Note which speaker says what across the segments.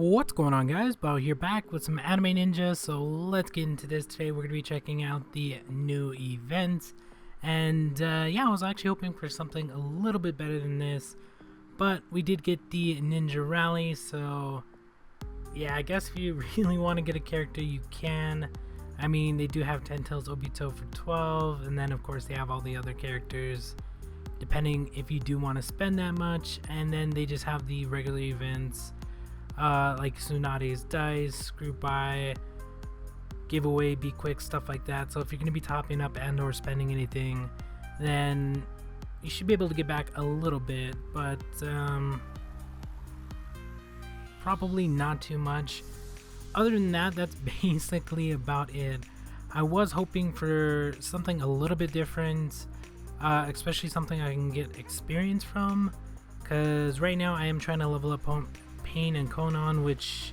Speaker 1: What's going on, guys? Bo here, back with some Anime Ninja. So let's get into this. Today we're going to be checking out the new events, and yeah, I was actually hoping for something a little bit better than this, but we did get the Ninja Rally. So yeah, I guess if you really want to get a character, you can. I mean, they do have 10 Tails Obito for 12, and then of course they have all the other characters depending if you do want to spend that much. And then they just have the regular events like Tsunade's Dice, Group Buy, Giveaway, Be Quick, stuff like that. So if you're going to be topping up and or spending anything, then you should be able to get back a little bit, but probably not too much. Other than that, that's basically about it. I was hoping for something a little bit different, especially something I can get experience from, because right now I am trying to level up Pain and Konan, which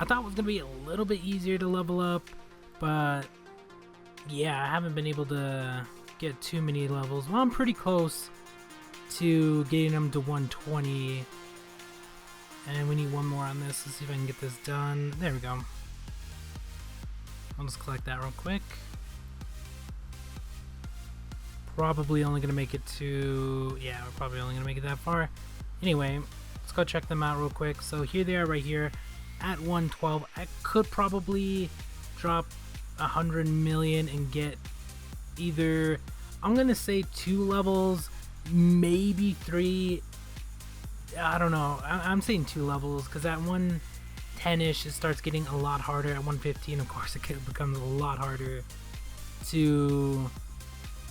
Speaker 1: I thought was going to be a little bit easier to level up, but yeah, I haven't been able to get too many levels. Well, I'm pretty close to getting them to 120, and we need one more on this. Let's see if I can get this done. There we go. I'll just collect that real quick. Probably only going to make it to, yeah, we're probably only going to make it that far. Anyway, let's go check them out real quick. So here they are right here at 112. I could probably drop 100 million and get either, I'm gonna say 2 levels, maybe 3. I don't know. I'm saying 2 levels because at 110ish it starts getting a lot harder. At 115, of course, it becomes a lot harder to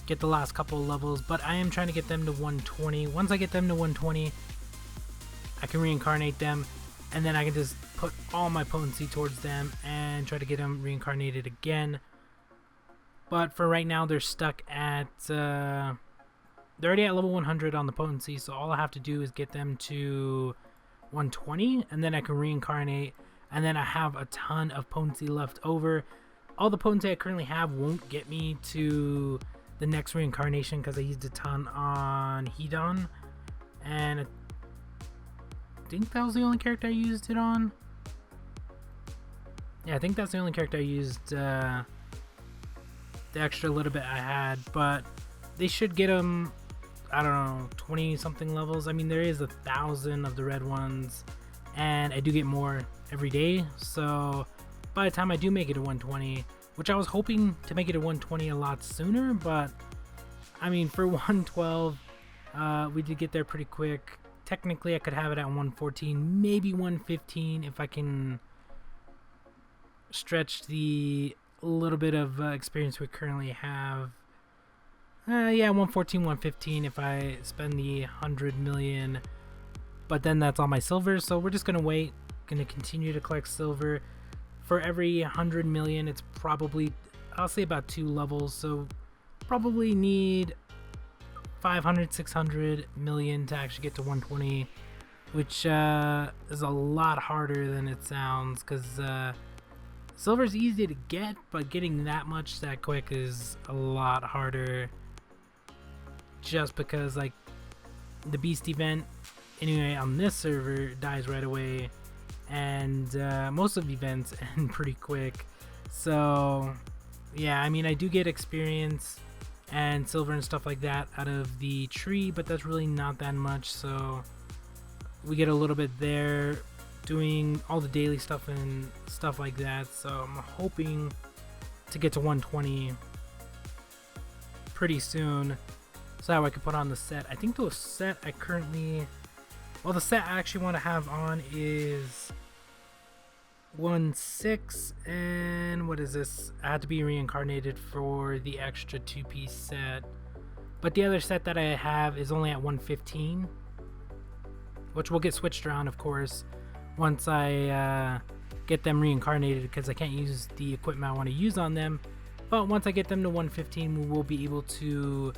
Speaker 1: get the last couple of levels, but I am trying to get them to 120. Once I get them to 120, I can reincarnate them, and then I can just put all my potency towards them and try to get them reincarnated again. But for right now, they're stuck at they're already at level 100 on the potency, so all I have to do is get them to 120, and then I can reincarnate, and then I have a ton of potency left over. All the potency I currently have won't get me to the next reincarnation because I used a ton on Hedon, and I think that was the only character I used it on. Yeah, I think that's the only character I used the extra little bit I had, but they should get them, I don't know, 20 something levels. I mean, there is 1,000 of the red ones, and I do get more every day, so by the time I do make it to 120, which I was hoping to make it to 120 a lot sooner, but I mean, for 112, we did get there pretty quick. Technically, I could have it at 114, maybe 115 if I can stretch the little bit of experience we currently have. Yeah, 114, 115 if I spend the 100 million, but then that's all my silver, so we're just gonna wait. Gonna continue to collect silver. For every 100 million, it's probably, I'll say about 2 levels, so probably need 500, 600 million to actually get to 120, which is a lot harder than it sounds, because silver's easy to get, but getting that much that quick is a lot harder, just because like the beast event anyway on this server dies right away, and most of the events end pretty quick. So yeah, I mean, I do get experience and silver and stuff like that out of the tree, but that's really not that much, so we get a little bit there doing all the daily stuff and stuff like that. So I'm hoping to get to 120 pretty soon, so that way I can put on the set. I think the set I currently, well, the set I actually want to have on is 1/6, and what is this? I had to be reincarnated for the extra 2-piece set, but the other set that I have is only at 115, which will get switched around, of course, once I get them reincarnated, because I can't use the equipment I want to use on them. But once I get them to 115, we will be able to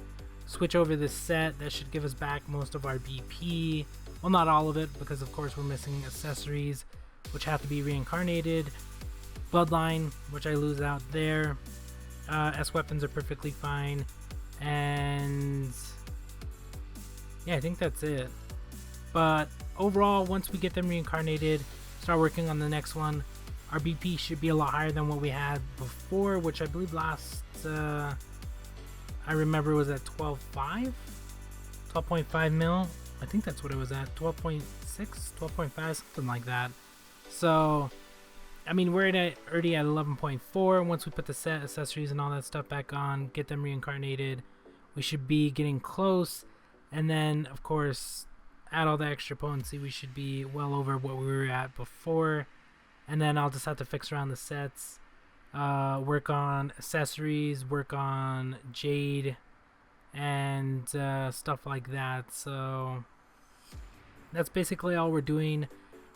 Speaker 1: switch over this set. That should give us back most of our BP. Well, not all of it, because of course we're missing accessories, which have to be reincarnated. Bloodline, which I lose out there. S weapons are perfectly fine. And yeah, I think that's it. But overall, once we get them reincarnated, start working on the next one. Our BP should be a lot higher than what we had before, which I believe last I remember was at 12.5 mil. I think that's what it was at, 12.6, 12.5, something like that. So I mean, we're already at 11.4. Once we put the set accessories and all that stuff back on, get them reincarnated, we should be getting close. And then of course add all the extra potency, we should be well over what we were at before. And then I'll just have to fix around the sets, work on accessories, work on Jade, and stuff like that. So that's basically all we're doing.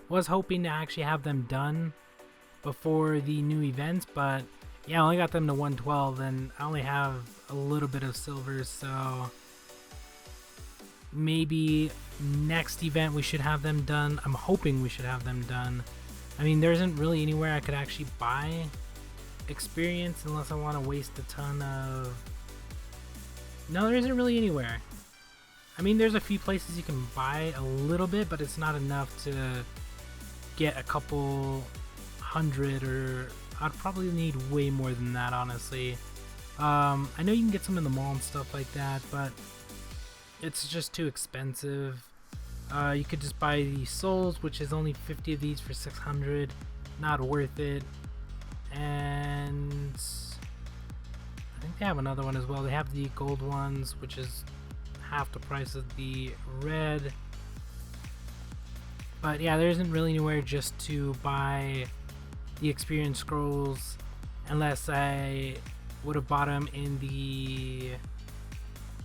Speaker 1: Was hoping to actually have them done before the new events, but yeah, I only got them to 112 and I only have a little bit of silver, so maybe next event we should have them done. I'm hoping we should have them done. I mean, there isn't really anywhere I could actually buy experience unless I want to waste a ton of... No, there isn't really anywhere. I mean, there's a few places you can buy a little bit, but it's not enough to get a couple hundred, or I'd probably need way more than that, honestly. I know you can get some in the mall and stuff like that, but it's just too expensive. You could just buy the souls, which is only 50 of these for 600. Not worth it. And I think they have another one as well. They have the gold ones, which is half the price of the red. But yeah, there isn't really anywhere just to buy the experience scrolls, unless I would have bought them in the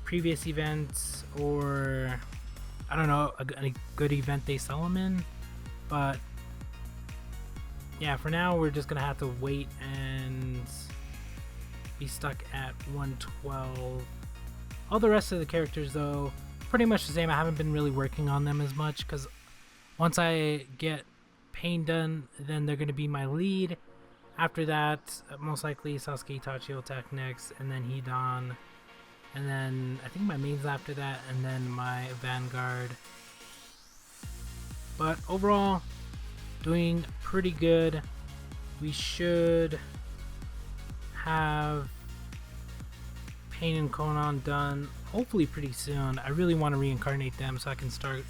Speaker 1: previous events, or I don't know, a good event they sell them in. But yeah, for now we're just gonna have to wait and be stuck at 112. All the rest of the characters though, pretty much the same. I haven't been really working on them as much because once I get Pain done, then they're gonna be my lead. After that, most likely Sasuke Itachi will attack next, and then Hidan, and then I think my mains after that, and then my Vanguard. But overall, doing pretty good. We should have Pain and Konan done hopefully pretty soon. I really want to reincarnate them so I can start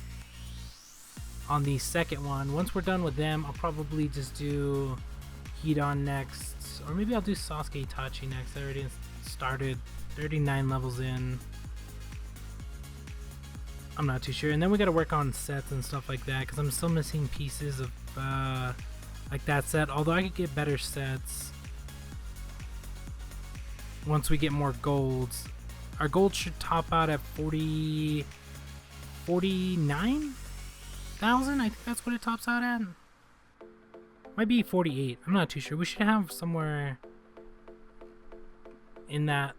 Speaker 1: on the second one. Once we're done with them, I'll probably just do Hidan next, or maybe I'll do Sasuke Itachi next. I already started 39 levels in. I'm not too sure. And then we got to work on sets and stuff like that, because I'm still missing pieces of like that set, although I could get better sets once we get more golds. Our gold should top out at 49,000. I think that's what it tops out at. Might be 48. I'm not too sure. We should have somewhere in that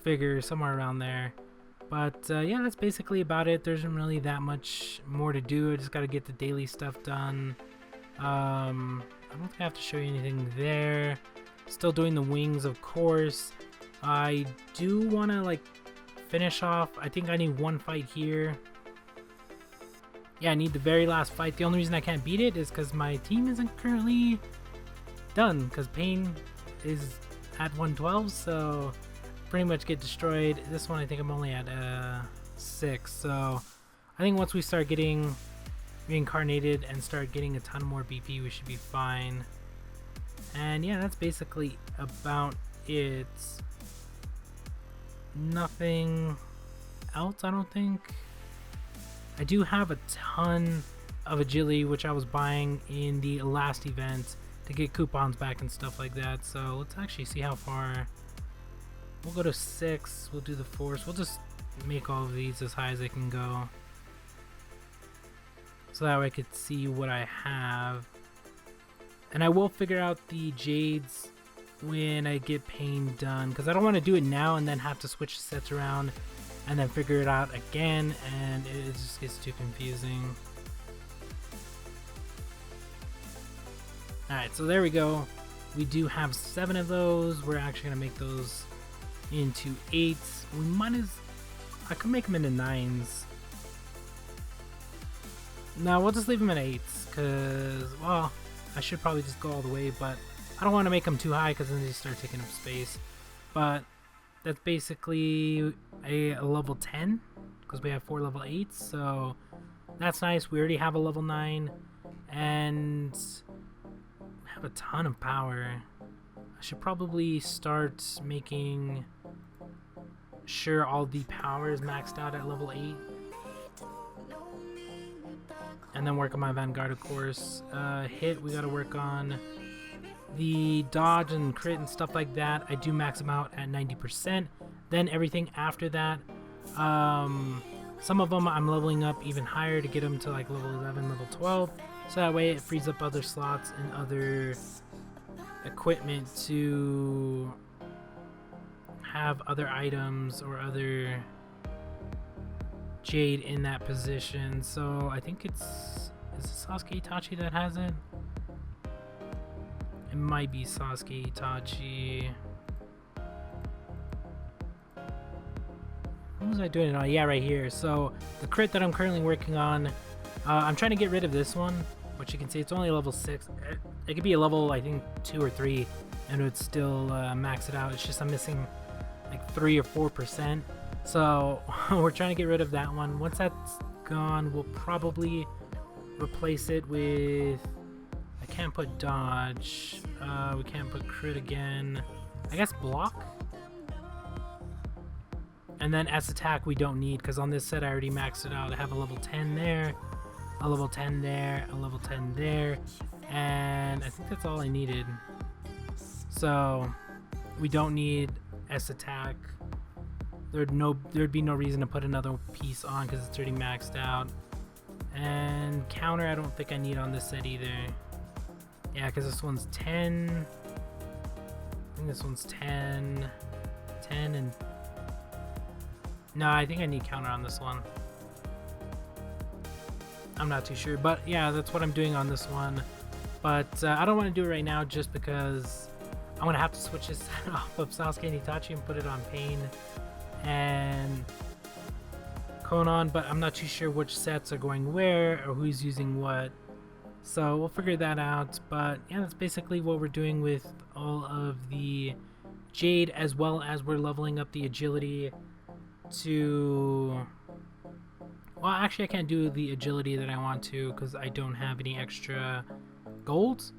Speaker 1: figure, somewhere around there. But yeah, that's basically about it. There isn't really that much more to do. I just got to get the daily stuff done. I don't think I have to show you anything there. Still doing the wings, of course. I do want to like finish off. I think I need one fight here. Yeah, I need the very last fight. The only reason I can't beat it is because my team isn't currently done, because Pain is at 112, so pretty much get destroyed. This one I think I'm only at 6, so I think once we start getting reincarnated and start getting a ton more BP, we should be fine. And yeah, that's basically about it. Nothing else, I don't think. I do have a ton of agility, which I was buying in the last event to get coupons back and stuff like that. So let's actually see how far. We'll go to 6. We'll do the force. We'll just make all of these as high as they can go, so that way I could see what I have. And I will figure out the Jades when I get Pain done, because I don't want to do it now and then have to switch sets around and then figure it out again, and it just gets too confusing. Alright, so there we go. We do have 7 of those. We're actually going to make those into 8s. We might as... I could make them into 9s. No, we'll just leave them at 8s, because, well, I should probably just go all the way, but I don't want to make them too high because then they start taking up space. But that's basically a level 10, because we have 4 level 8s, so that's nice. We already have a level 9, and we have a ton of power. I should probably start making sure all the power is maxed out at level 8. And then work on my Vanguard, of course. Hit, we gotta work on the dodge and crit and stuff like that. I do max them out at 90%. Then everything after that, some of them I'm leveling up even higher to get them to like level 11, level 12. So that way it frees up other slots and other equipment to have other items or other Jade in that position. So I think is it Sasuke Itachi that has it? It might be Sasuke Itachi. What was I doing? Oh yeah, right here. So the crit that I'm currently working on, I'm trying to get rid of this one, which you can see it's only level 6. It could be a level, I think, 2 or 3, and it would still max it out. It's just I'm missing like 3 or 4%. So we're trying to get rid of that one. Once that's gone, we'll probably replace it with, I can't put dodge, we can't put crit again, I guess block, and then S attack we don't need, because on this set I already maxed it out. I have a level 10 there, a level 10 there, a level 10 there, and I think that's all I needed. So we don't need S attack. There'd be no reason to put another piece on because it's already maxed out. And counter I don't think I need on this set either. Yeah, because this one's 10. I think this one's 10. 10 and... No, I think I need counter on this one. I'm not too sure. But yeah, that's what I'm doing on this one. But I don't want to do it right now just because I'm going to have to switch this set off of Sasuke and Itachi and put it on Pain and Konan, but I'm not too sure which sets are going where or who's using what, so we'll figure that out. But yeah, that's basically what we're doing with all of the Jade, as well as we're leveling up the agility to, well, actually I can't do the agility that I want to because I don't have any extra golds,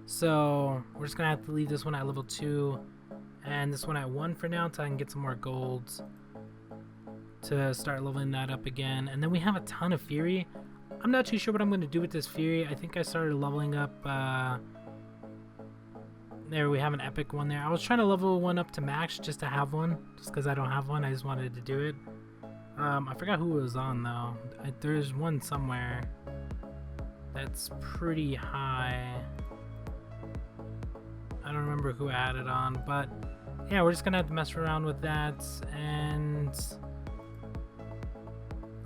Speaker 1: so we're just gonna have to leave this one at level 2 and this one at 1 for now until I can get some more golds to start leveling that up again. And then we have a ton of Fury. I'm not too sure what I'm going to do with this Fury. I think I started leveling up, there we have an epic one there. I was trying to level one up to max just to have one, just because I don't have one. I just wanted to do it. I forgot who it was on though. There's one somewhere that's pretty high. I don't remember who I had it on, but yeah, we're just gonna have to mess around with that and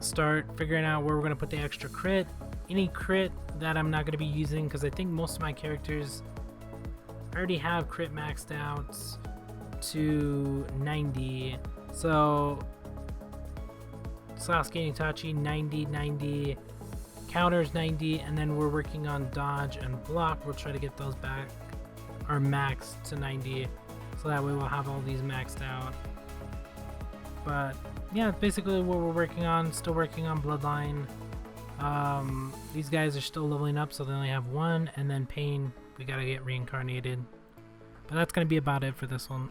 Speaker 1: start figuring out where we're gonna put the extra crit. Any crit that I'm not gonna be using, because I think most of my characters already have crit maxed out to 90. So Sasuke and Itachi 90, 90, counters 90, and then we're working on dodge and block. We'll try to get those back or maxed to 90, so that way we'll have all these maxed out. But yeah, that's basically what we're working on. Still working on Bloodline. These guys are still leveling up, so they only have 1, and then Pain, we gotta get reincarnated. But that's gonna be about it for this one.